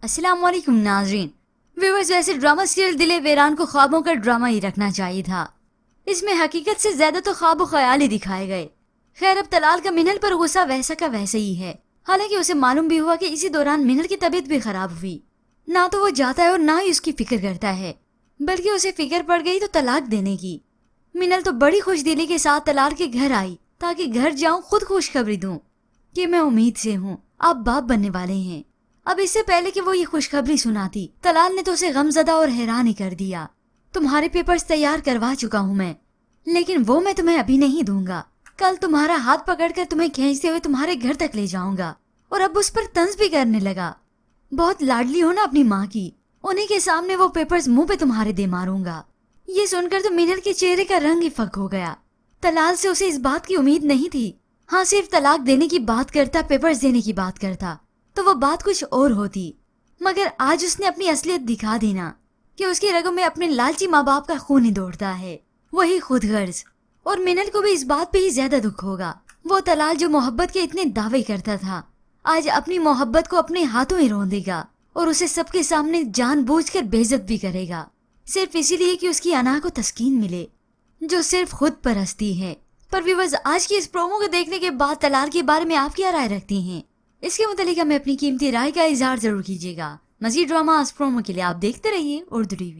अस्सलाम वालेकुम नाजरीन। व्यूअर्स, वैसे ड्रामा सीरियल दिले वेरान को ख्वाबों का ड्रामा ही रखना चाहिए था। इसमें हकीकत से ज्यादा तो ख्वाब ख्याल ही दिखाए गए। खैर, अब तलाल का मिनल पर गुस्सा वैसा का वैसा ही है। हालांकि उसे मालूम भी हुआ कि इसी दौरान मिनल की तबीयत भी खराब हुई। ना तो वो जाता है और ना ही उसकी फिक्र करता है, बल्कि उसे फिक्र पड़ गई तो तलाक देने की। मिनल तो बड़ी खुशदिली के साथ तलाल के घर आई ताकि घर जाऊं खुद खुशखबरी दूं कि मैं उम्मीद से हूँ, आप बाप बनने वाले हैं। अब इससे पहले कि वो ये खुशखबरी सुनाती, तलाल ने तो उसे गमजदा और हैरान ही कर दिया। तुम्हारे पेपर्स तैयार करवा चुका हूँ मैं, लेकिन वो मैं तुम्हें अभी नहीं दूंगा। कल तुम्हारा हाथ पकड़कर तुम्हें खींचते हुए तुम्हारे घर तक ले जाऊंगा। और अब उस पर तंज भी करने लगा। बहुत लाडली हो ना अपनी माँ की, उन्हीं के सामने वो पेपर्स मुंह पे तुम्हारे दे मारूंगा। ये सुनकर तो मिनल के चेहरे का रंग ही फक हो गया। तलाल से उसे इस बात की उम्मीद नहीं थी। हाँ, सिर्फ तलाक देने की बात करता, पेपर्स देने की बात करता तो वो बात कुछ और होती। मगर आज उसने अपनी असलियत दिखा दी ना, कि उसकी रगों में अपने लालची माँ बाप का खून ही दौड़ता है, वही खुद गर्ज। और मिनल को भी इस बात पे ही ज्यादा दुख होगा। वो तलाल जो मोहब्बत के इतने दावे करता था, आज अपनी मोहब्बत को अपने हाथों ही रोन देगा और उसे सबके सामने जानबूझकर बेइज्जत भी करेगा, सिर्फ इसीलिए कि उसकी अना को तस्कीन मिले, जो सिर्फ खुद परस्ती है। पर व्यूअर्स, आज की इस प्रोमो को देखने के बाद तलाल के बारे में आप क्या राय रखती हैं? इसके मुतालिक हमें अपनी कीमती राय का इजहार जरूर कीजिएगा। मजीद ड्रामा प्रोमो के लिए आप देखते रहिए उर्दू टीवी।